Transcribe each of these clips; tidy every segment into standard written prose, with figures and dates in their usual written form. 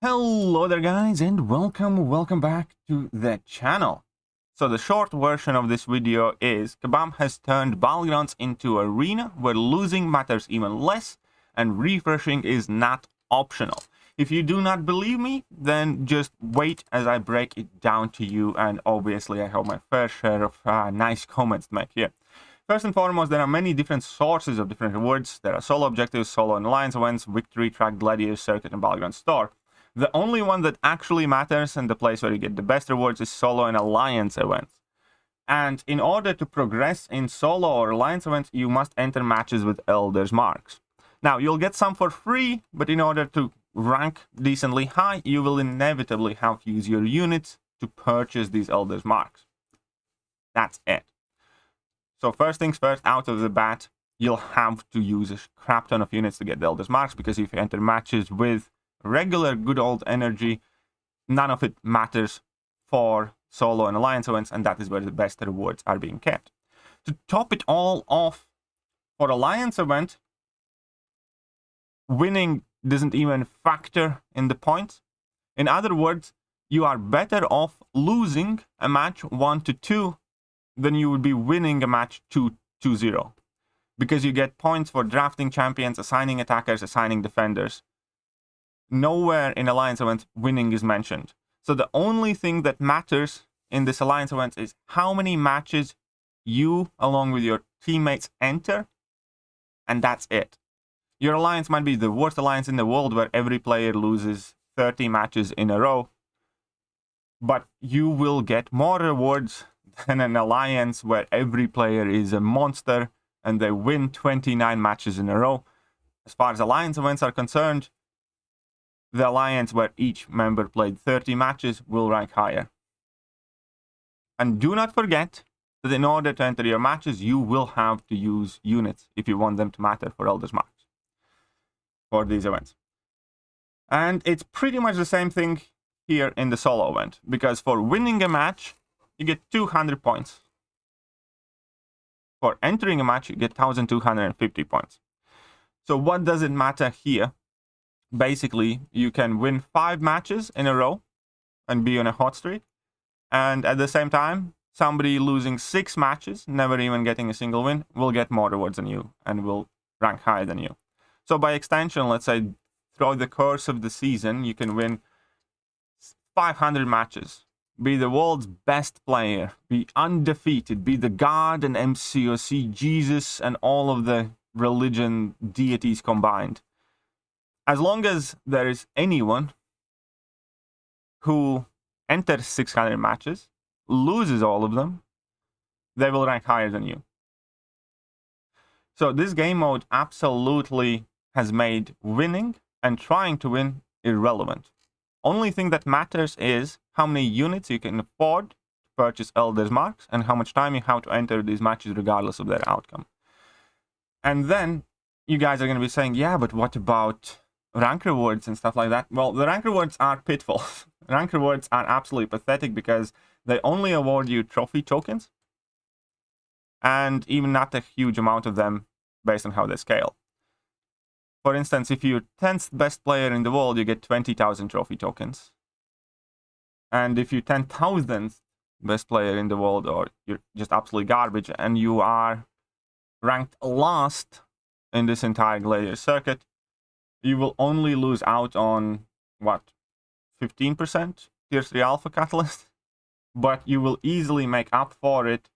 Hello there guys, and welcome back to the channel. So the short version of this video is Kabam has turned Battlegrounds into an arena where losing matters even less and refreshing is not optional. If you do not believe me, then just wait as I break it down to you, and obviously I have my fair share of nice comments to make here. First and foremost, there are many different sources of different rewards. There are solo objectives, solo and alliance events, victory track, gladiator circuit, and Battleground store. The only one that actually matters and the place where you get the best rewards is solo and alliance events. And in order to progress in solo or alliance events, you must enter matches with Elder's Marks. Now, you'll get some for free, but in order to rank decently high, you will inevitably have to use your units to purchase these Elder's Marks. That's it. So first things first, out of the bat, you'll have to use a crap ton of units to get the Elder's Marks, because if you enter matches with regular good old energy, none of it matters for solo and alliance events, and that is where the best rewards are being kept. To top it all off, for alliance event, winning doesn't even factor in the points. In other words, you are better off losing a match 1-2 than you would be winning a match 2-0, because you get points for drafting champions, assigning attackers, assigning defenders. Nowhere in alliance events winning is mentioned. So the only thing that matters in this alliance event is how many matches you along with your teammates enter, and that's it. Your alliance might be the worst alliance in the world, where every player loses 30 matches in a row, but you will get more rewards than an alliance where every player is a monster and they win 29 matches in a row. As far as alliance events are concerned, the alliance where each member played 30 matches will rank higher. And do not forget that in order to enter your matches, you will have to use units if you want them to matter for Elder's Marks for these events. And it's pretty much the same thing here in the solo event, because for winning a match, you get 200 points. For entering a match, you get 1,250 points. So what does it matter here? Basically, you can win 5 matches in a row and be on a hot streak. And at the same time, somebody losing 6 matches, never even getting a single win, will get more rewards than you and will rank higher than you. So by extension, let's say throughout the course of the season, you can win 500 matches, be the world's best player, be undefeated, be the God and MCOC, Jesus, and all of the religion deities combined. As long as there is anyone who enters 600 matches, loses all of them, they will rank higher than you. So this game mode absolutely has made winning and trying to win irrelevant. Only thing that matters is how many units you can afford to purchase Elder's Marks and how much time you have to enter these matches regardless of their outcome. And then you guys are going to be saying, yeah, but what about rank rewards and stuff like that? Well, the rank rewards are pitfalls. Rank rewards are absolutely pathetic because they only award you trophy tokens, and even not a huge amount of them based on how they scale. For instance, if you're 10th best player in the world, you get 20,000 trophy tokens. And if you're 10,000th best player in the world, or you're just absolutely garbage, and you are ranked last in this entire gladiator circuit, you will only lose out on, what, 15% tier 3 alpha catalyst? But you will easily make up for it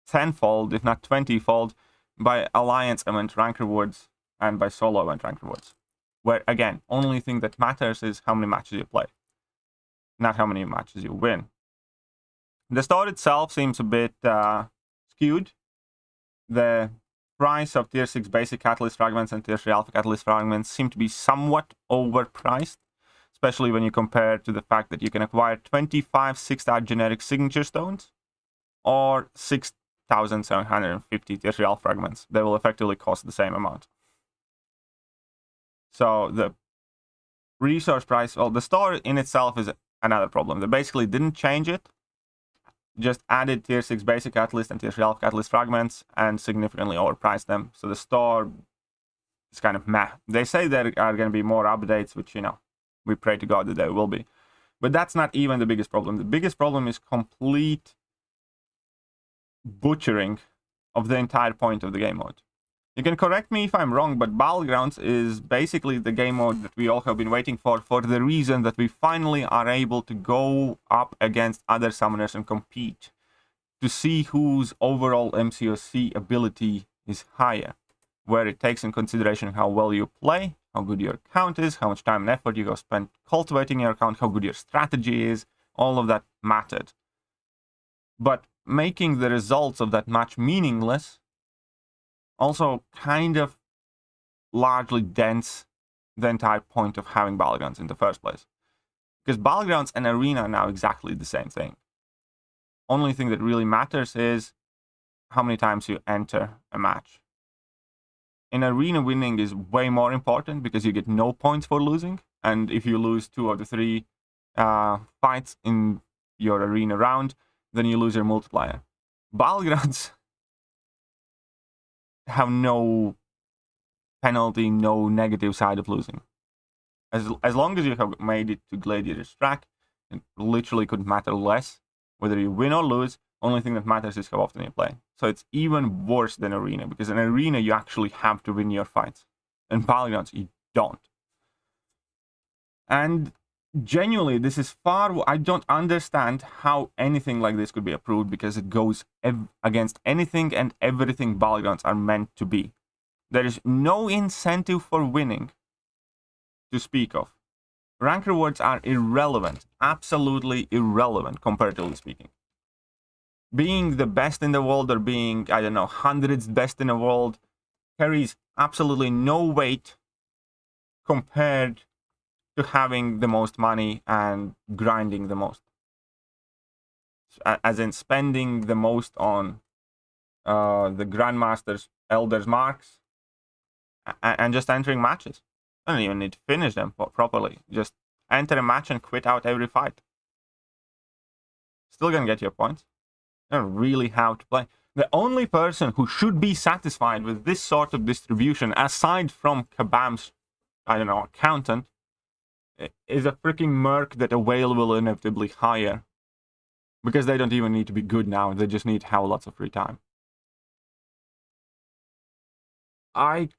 tenfold, if not 20-fold, by alliance event rank rewards and by solo event rank rewards. Where, again, only thing that matters is how many matches you play, not how many matches you win. The store itself seems a bit skewed. The price of tier 6 basic catalyst fragments and tier 3 alpha catalyst fragments seem to be somewhat overpriced, especially when you compare to the fact that you can acquire 25 6-star generic signature stones or 6,750 tier 3 alpha fragments. They will effectively cost the same amount. So the resource price, well, the store in itself is another problem. They basically didn't change it, just added tier 6 basic catalyst and tier 3 alpha catalyst fragments and significantly overpriced them. So the store is kind of meh. They say there are going to be more updates, which, you know, We pray to God that there will be. But that's not even the biggest problem. The biggest problem is complete butchering of the entire point of the game mode. You can correct me if I'm wrong, but Battlegrounds is basically the game mode that we all have been waiting for the reason that we finally are able to go up against other summoners and compete to see whose overall MCOC ability is higher, where it takes in consideration how well you play, how good your account is, how much time and effort you have spent cultivating your account, how good your strategy is. All of that mattered. But making the results of that match meaningless also kind of largely dents the entire point of having Battlegrounds in the first place. Because Battlegrounds and Arena are now exactly the same thing. Only thing that really matters is how many times you enter a match. In Arena, winning is way more important because you get no points for losing. And if you lose 2 of the 3 fights in your Arena round, then you lose your multiplier. Battlegrounds have no penalty, no negative side of losing. As long as you have made it to Gladiator's track, it literally couldn't matter less whether you win or lose. Only thing that matters is how often you play. So it's even worse than Arena, because in Arena you actually have to win your fights. In Battlegrounds you don't. And genuinely, this is I don't understand how anything like this could be approved, because it goes against anything and everything Battlegrounds are meant to be. There is no incentive for winning to speak of. Rank rewards are irrelevant, absolutely irrelevant, comparatively speaking. Being the best in the world or being, I don't know, 100th best in the world carries absolutely no weight compared to having the most money and grinding the most. As in spending the most on the Grandmaster's Elder's Marks and just entering matches. I don't even need to finish them properly. Just enter a match and quit out every fight. Still gonna get your points. You don't really have to play. The only person who should be satisfied with this sort of distribution, aside from Kabam's, I don't know, accountant, is a freaking merc that a whale will inevitably hire. Because they don't even need to be good now, they just need to have lots of free time. I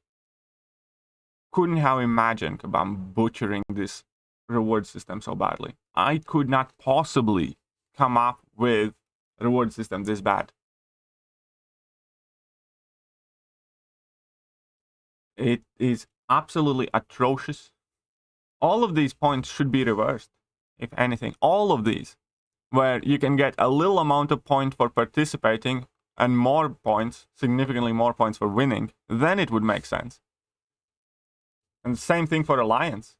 couldn't have imagined Kabam butchering this reward system so badly. I could not possibly come up with a reward system this bad. It is absolutely atrocious. All of these points should be reversed, if anything. All of these, where you can get a little amount of point for participating and more points, significantly more points for winning, then it would make sense. And the same thing for Alliance.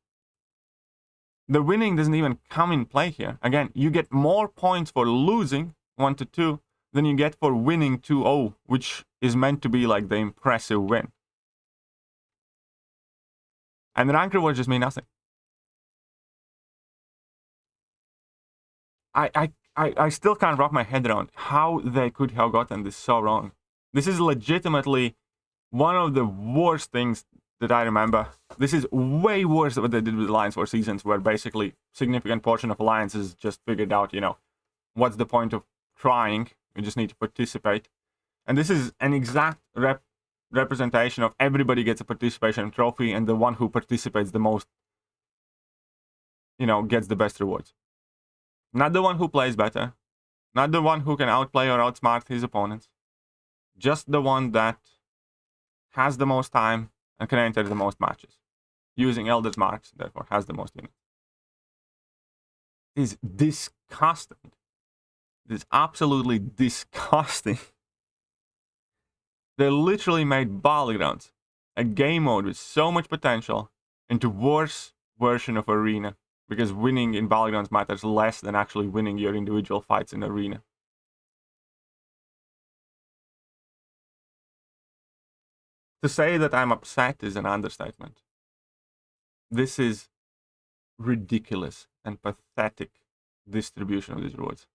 The winning doesn't even come in play here. Again, you get more points for losing 1-2 than you get for winning 2-0, which is meant to be like the impressive win. And the rank rewards just mean nothing. I still can't wrap my head around how they could have gotten this so wrong. This is legitimately one of the worst things that I remember. This is way worse than what they did with Alliance 4 Seasons, where basically significant portion of Alliances just figured out, you know, what's the point of trying? You just need to participate. And this is an exact representation of everybody gets a participation trophy, and the one who participates the most, you know, gets the best rewards. Not the one who plays better, not the one who can outplay or outsmart his opponents, just the one that has the most time and can enter the most matches, using Elder's Marks, therefore has the most units. It is disgusting. It is absolutely disgusting. They literally made Battlegrounds, a game mode with so much potential, into worse version of Arena, because winning in Battlegrounds matters less than actually winning your individual fights in Arena. To say that I'm upset is an understatement. This is ridiculous and pathetic distribution of these rewards.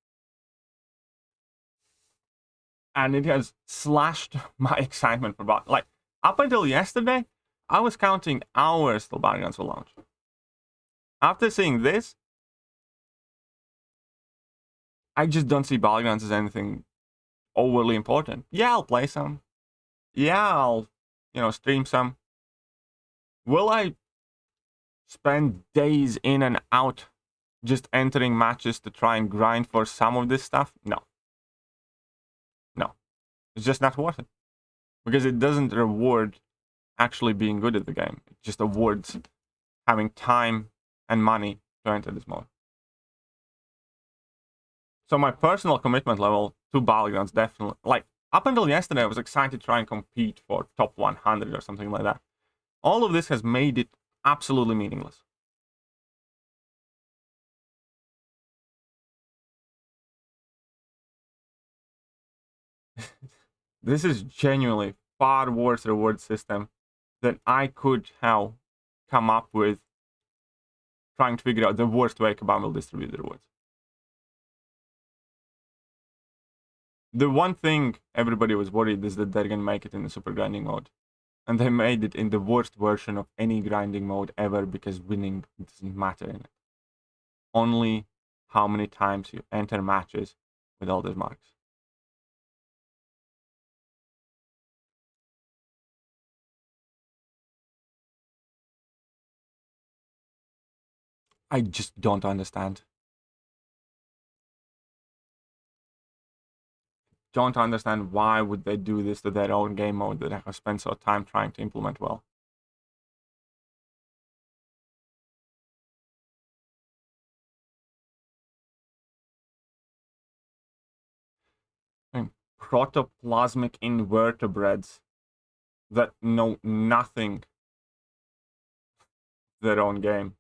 And it has slashed my excitement for Battlegrounds. Like, up until yesterday, I was counting hours till Battlegrounds will launch. After seeing this, I just don't see Battlegrounds as anything overly important. Yeah, I'll play some. Yeah, I'll, stream some. Will I spend days in and out just entering matches to try and grind for some of this stuff? No. No. It's just not worth it. Because it doesn't reward actually being good at the game. It just awards having time and money to enter this mode. So my personal commitment level to Battlegrounds definitely, like, up until yesterday, I was excited to try and compete for top 100 or something like that. All of this has made it absolutely meaningless. This is genuinely far worse reward system than I could have come up with trying to figure out the worst way Kabam will distribute the rewards. The one thing everybody was worried is that they're going to make it in the super grinding mode. And they made it in the worst version of any grinding mode ever because winning doesn't matter in it. Only how many times you enter matches with all those marks. I just don't understand. Don't understand why would they do this to their own game mode that I have spent so time trying to implement well. I mean, protoplasmic invertebrates that know nothing their own game.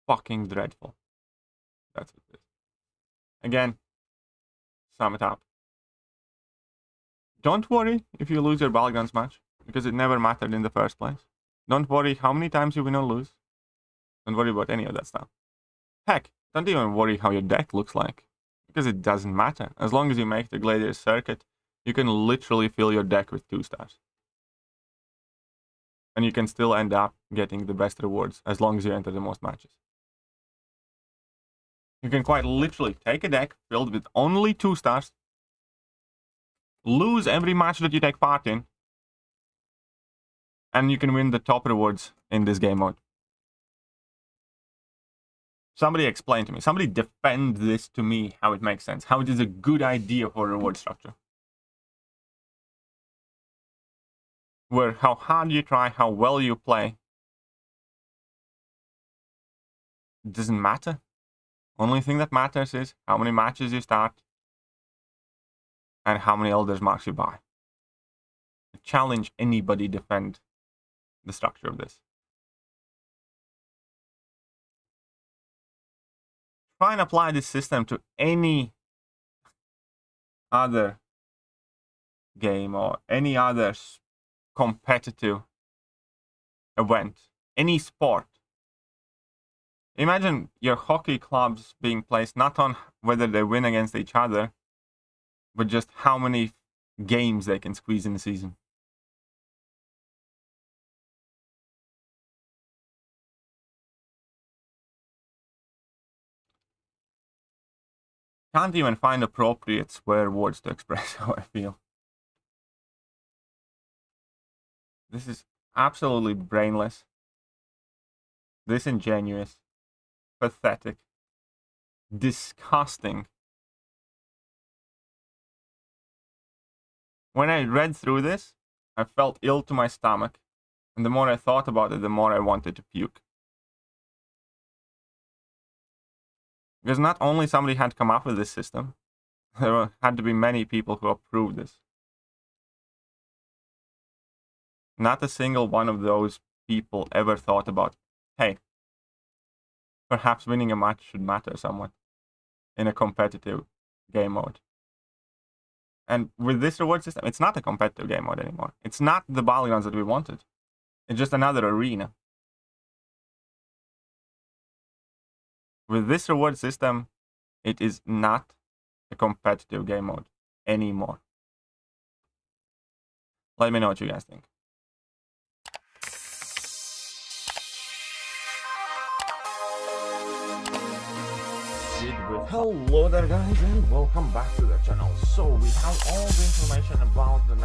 Fucking dreadful. That's what it is. Again, sum it up. Don't worry if you lose your Battlegrounds match, because it never mattered in the first place. Don't worry how many times you win or lose. Don't worry about any of that stuff. Heck, don't even worry how your deck looks like, because it doesn't matter. As long as you make the Gladiator circuit, you can literally fill your deck with 2 stars. And you can still end up getting the best rewards as long as you enter the most matches. You can quite literally take a deck filled with only 2 stars, lose every match that you take part in, and you can win the top rewards in this game mode. Somebody explain to me, somebody defend this to me, how it makes sense, how it is a good idea for reward structure. Where how hard you try, how well you play, it doesn't matter. Only thing that matters is how many matches you start and how many Elder's Marks you buy. I challenge anybody defend the structure of this. Try and apply this system to any other game or any other competitive event, any sport. Imagine your hockey clubs being placed not on whether they win against each other, but just how many games they can squeeze in a season. Can't even find appropriate swear words to express how I feel. This is absolutely brainless, disingenuous, pathetic, disgusting. When I read through this, I felt ill to my stomach, and the more I thought about it, the more I wanted to puke. Because not only somebody had come up with this system, there had to be many people who approved this. Not a single one of those people ever thought about, hey, perhaps winning a match should matter somewhat in a competitive game mode. And with this reward system, it's not a competitive game mode anymore. It's not the Battlegrounds that we wanted. It's just another arena. With this reward system, it is not a competitive game mode anymore. Let me know what you guys think. with. Hello there guys and welcome back to the channel. So we have all the information about the